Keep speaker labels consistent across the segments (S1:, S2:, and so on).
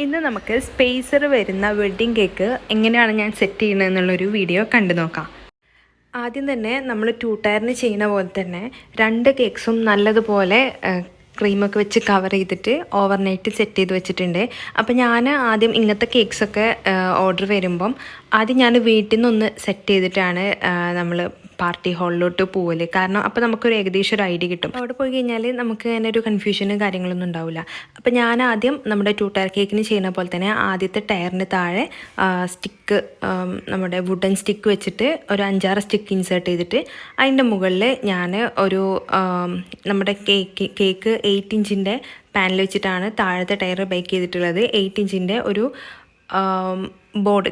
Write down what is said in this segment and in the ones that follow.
S1: ഇന്ന് നമുക്ക് സ്പേസർ വരുന്ന വെഡ്ഡിങ് കേക്ക് എങ്ങനെയാണ് ഞാൻ സെറ്റ് ചെയ്യുന്നത് എന്നുള്ളൊരു വീഡിയോ കണ്ടു നോക്കാം. ആദ്യം തന്നെ നമ്മൾ 2 ടയറിന് ചെയ്യുന്ന പോലെ തന്നെ 2 കേക്ക്സും നല്ലതുപോലെ ക്രീമൊക്കെ വെച്ച് കവർ ചെയ്തിട്ട് ഓവർനൈറ്റ് സെറ്റ് ചെയ്ത് വെച്ചിട്ടുണ്ട്. അപ്പോൾ ഞാൻ ആദ്യം ഇങ്ങനത്തെ കേക്ക്സൊക്കെ ഓർഡർ വരുമ്പം ആദ്യം ഞാൻ വീട്ടിൽ നിന്നൊന്ന് സെറ്റ് ചെയ്തിട്ടാണ് നമ്മൾ പാർട്ടി ഹാളിലോട്ട് പോകല്. കാരണം അപ്പോൾ നമുക്കൊരു ഏകദേശം ഒരു ഐഡിയ കിട്ടും. അവിടെ പോയി കഴിഞ്ഞാൽ നമുക്ക് അങ്ങനെ ഒരു കൺഫ്യൂഷനും കാര്യങ്ങളൊന്നും ഉണ്ടാവില്ല. അപ്പോൾ ഞാൻ ആദ്യം നമ്മുടെ 2 ടയർ കേക്കിന് ചെയ്യുന്ന പോലെ തന്നെ ആദ്യത്തെ ടയറിന് താഴെ സ്റ്റിക്ക്, നമ്മുടെ വുഡൻ സ്റ്റിക്ക് വെച്ചിട്ട് ഒരു 5-6 സ്റ്റിക്ക് ഇൻസേർട്ട് ചെയ്തിട്ട് അതിൻ്റെ മുകളിൽ ഞാൻ ഒരു നമ്മുടെ കേക്ക് 8 ഇഞ്ചിൻ്റെ പാനിൽ വെച്ചിട്ടാണ് താഴത്തെ ടയർ ബേക്ക് ചെയ്തിട്ടുള്ളത്. 8 ഇഞ്ചിൻ്റെ ഒരു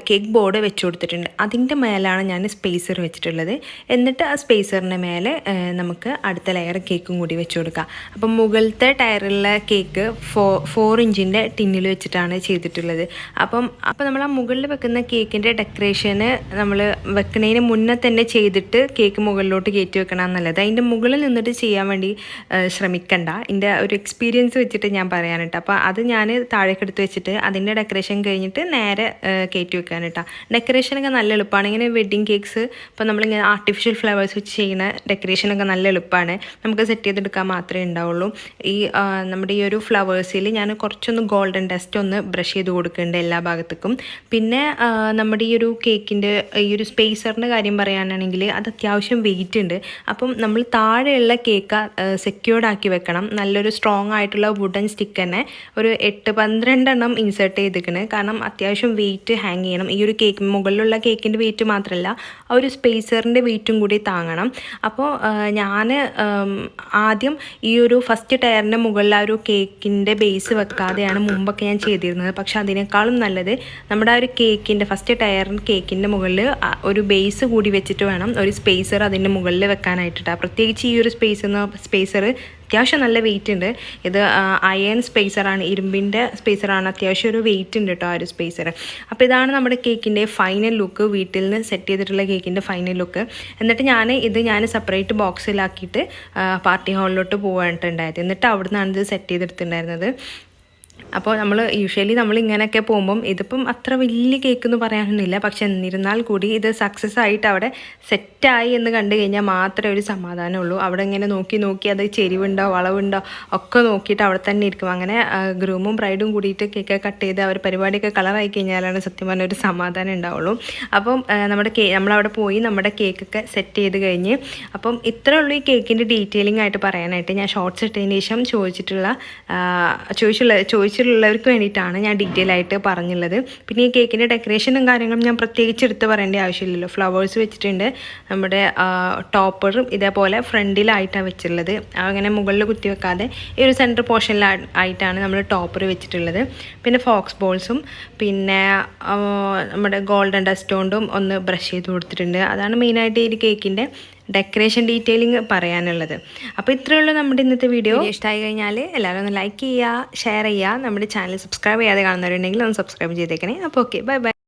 S1: കേക്ക് ബോർഡ് വെച്ച് കൊടുത്തിട്ടുണ്ട്. അതിൻ്റെ മേലാണ് ഞാൻ സ്പേസർ വെച്ചിട്ടുള്ളത്. എന്നിട്ട് ആ സ്പേസറിൻ്റെ മേലെ നമുക്ക് അടുത്ത ലെയർ കേക്കും കൂടി വെച്ച് കൊടുക്കാം. അപ്പം മുകളിലത്തെ ടയറിലെ കേക്ക് 4 ഇഞ്ചിൻ്റെ ടിന്നിൽ വെച്ചിട്ടാണ് ചെയ്തിട്ടുള്ളത്. അപ്പോൾ നമ്മൾ ആ മുകളിൽ വെക്കുന്ന കേക്കിൻ്റെ ഡെക്കറേഷന് നമ്മൾ വെക്കുന്നതിന് മുന്നേ തന്നെ ചെയ്തിട്ട് കേക്ക് മുകളിലോട്ട് കയറ്റി വെക്കണം എന്നുള്ളത്. അതിൻ്റെ മുകളിൽ നിന്നിട്ട് ചെയ്യാൻ വേണ്ടി ശ്രമിക്കണ്ട. എൻ്റെ ഒരു എക്സ്പീരിയൻസ് വെച്ചിട്ട് ഞാൻ പറയാനിട്ട്. അപ്പോൾ അത് ഞാൻ താഴേക്ക് എടുത്ത് വെച്ചിട്ട് അതിൻ്റെ ഡെക്കറേഷൻ കഴിഞ്ഞിട്ട് നേരെ കയറ്റി വെക്കാൻ കേട്ടോ. ഡെക്കറേഷനൊക്കെ നല്ല എളുപ്പമാണ്. ഇങ്ങനെ വെഡ്ഡിങ് കേക്ക്സ് ഇപ്പോൾ നമ്മളിങ്ങനെ ആർട്ടിഫിഷ്യൽ ഫ്ലവേഴ്സ് വെച്ച് ചെയ്യുന്ന ഡെക്കറേഷനൊക്കെ നല്ല എളുപ്പമാണ്. നമുക്ക് സെറ്റ് ചെയ്തെടുക്കാൻ മാത്രമേ ഉണ്ടാവുള്ളൂ. നമ്മുടെ ഈ ഒരു ഫ്ലവേഴ്സിൽ ഞാൻ കുറച്ചൊന്ന് ഗോൾഡൻ ഡസ്റ്റ് ഒന്ന് ബ്രഷ് ചെയ്ത് കൊടുക്കുന്നുണ്ട് എല്ലാ ഭാഗത്തേക്കും. പിന്നെ നമ്മുടെ ഈ ഒരു കേക്കിൻ്റെ ഈ ഒരു സ്പേസറിൻ്റെ കാര്യം പറയാനാണെങ്കിൽ അത് അത്യാവശ്യം വെയിറ്റ് ഉണ്ട്. അപ്പം നമ്മൾ താഴെയുള്ള കേക്ക് സെക്യൂർഡ് ആക്കി വെക്കണം. നല്ലൊരു സ്ട്രോങ് ആയിട്ടുള്ള വുഡൻ സ്റ്റിക്ക് തന്നെ ഒരു 8-12 എണ്ണം ഇൻസേർട്ട് ചെയ്തിരിക്കുന്നത്. കാരണം അത്യാവശ്യം വെയിറ്റ് ഹാങ് ചെയ്യണം. ഈ ഒരു കേക്ക് മുകളിലുള്ള കേക്കിൻ്റെ വെയിറ്റ് മാത്രമല്ല ആ ഒരു സ്പേസറിൻ്റെ വെയിറ്റും കൂടി താങ്ങണം. അപ്പോൾ ഞാൻ ആദ്യം ഈ ഒരു ഫസ്റ്റ് ടയറിൻ്റെ മുകളിൽ ആ ഒരു കേക്കിൻ്റെ ബേസ് വെക്കാതെയാണ് മുമ്പൊക്കെ ഞാൻ ചെയ്തിരുന്നത്. പക്ഷെ അതിനേക്കാളും നല്ലത് നമ്മുടെ ആ ഒരു കേക്കിൻ്റെ ഫസ്റ്റ് ടയറിൻ്റെ കേക്കിൻ്റെ മുകളിൽ ഒരു ബേസ് കൂടി വെച്ചിട്ട് വേണം ഒരു സ്പേസർ അതിൻ്റെ മുകളിൽ വെക്കാനായിട്ടാണ്. പ്രത്യേകിച്ച് ഈ ഒരു സ്പേസർ അത്യാവശ്യം നല്ല വെയിറ്റ് ഉണ്ട്. ഇത് അയൺ സ്പേസറാണ്, ഇരുമ്പിൻ്റെ സ്പേസറാണ്. അത്യാവശ്യം ഒരു വെയിറ്റ് ഉണ്ട് കേട്ടോ ആ ഒരു സ്പേസർ. അപ്പോൾ ഇതാണ് നമ്മുടെ കേക്കിൻ്റെ ഫൈനൽ ലുക്ക്, വീട്ടിൽ നിന്ന് സെറ്റ് ചെയ്തിട്ടുള്ള കേക്കിൻ്റെ ഫൈനൽ ലുക്ക്. എന്നിട്ട് ഞാൻ സെപ്പറേറ്റ് ബോക്സിലാക്കിയിട്ട് പാർട്ടി ഹാളിലോട്ട് പോകാനായിട്ടുണ്ടായത്. എന്നിട്ട് അവിടെ നിന്നാണ് ഇത് സെറ്റ് ചെയ്തെടുത്തിട്ടുണ്ടായിരുന്നത്. അപ്പോൾ യൂഷ്വലി നമ്മൾ ഇങ്ങനെയൊക്കെ പോകുമ്പം ഇതിപ്പം അത്ര വലിയ കേക്ക് എന്ന് പറയാനൊന്നുമില്ല. പക്ഷെ എന്നിരുന്നാൽ കൂടി ഇത് സക്സസ് ആയിട്ട് അവിടെ സെറ്റായി എന്ന് കണ്ടു കഴിഞ്ഞാൽ മാത്രമേ ഒരു സമാധാനമുള്ളൂ. അവിടെ ഇങ്ങനെ നോക്കി അത് ചെരിവുണ്ടോ വളവുണ്ടോ ഒക്കെ നോക്കിയിട്ട് അവിടെ തന്നെ ഇരിക്കും. അങ്ങനെ ഗ്രൂമും ബ്രൈഡും കൂടിയിട്ട് കേക്ക് കട്ട് ചെയ്ത് അവർ പരിപാടിയൊക്കെ കളറായി കഴിഞ്ഞാലാണ് സത്യം പറഞ്ഞ ഒരു സമാധാനം ഉണ്ടാവുള്ളൂ. അപ്പം നമ്മളവിടെ പോയി നമ്മുടെ കേക്കൊക്കെ സെറ്റ് ചെയ്ത് കഴിഞ്ഞ് അപ്പം ഇത്രയേ ഉള്ളൂ ഈ കേക്കിൻ്റെ ഡീറ്റെയിലിംഗ് ആയിട്ട് പറയാനായിട്ട്. ഞാൻ ഷോർട്ട്സ് ഇട്ടതിന് ശേഷം ചോദിച്ചിട്ടുള്ളവർക്ക് വേണ്ടിയിട്ടാണ് ഞാൻ ഡീറ്റെയിൽ ആയിട്ട് പറഞ്ഞുള്ളത്. പിന്നെ ഈ കേക്കിൻ്റെ ഡെക്കറേഷനും കാര്യങ്ങളും ഞാൻ പ്രത്യേകിച്ച് എടുത്ത് പറയേണ്ട ആവശ്യമില്ലല്ലോ. ഫ്ലവേഴ്സ് വെച്ചിട്ടുണ്ട്. നമ്മുടെ ടോപ്പറും ഇതേപോലെ ഫ്രണ്ടിലായിട്ടാണ് വെച്ചിട്ടുള്ളത്. അങ്ങനെ മുകളിൽ കുത്തി വെക്കാതെ ഈ ഒരു സെൻറ്റർ പോർഷനിലായിട്ടാണ് നമ്മൾ ടോപ്പർ വെച്ചിട്ടുള്ളത്. പിന്നെ ഫോക്സ് ബോൾസും പിന്നെ നമ്മുടെ ഗോൾഡൻ ഡസ്റ്റ് കൊണ്ടും ഒന്ന് ബ്രഷ് ചെയ്ത് കൊടുത്തിട്ടുണ്ട്. അതാണ് മെയിനായിട്ട് ഈ കേക്കിൻ്റെ ഡെക്കറേഷൻ ഡീറ്റെയിലിംഗ് പറയാനുള്ളത്. അപ്പോൾ ഇത്രയേ ഉള്ളൂ നമ്മുടെ ഇന്നത്തെ വീഡിയോ. ഇഷ്ടമായി കഴിഞ്ഞാൽ എല്ലാവരും ഒന്ന് ലൈക്ക് ചെയ്യുക, ഷെയർ ചെയ്യുക. നമ്മുടെ ചാനൽ സബ്സ്ക്രൈബ് ചെയ്യാതെ കാണുന്നവരുണ്ടെങ്കിൽ ഒന്ന് സബ്സ്ക്രൈബ് ചെയ്തേക്കണേ. അപ്പോൾ ഓക്കെ, ബൈ.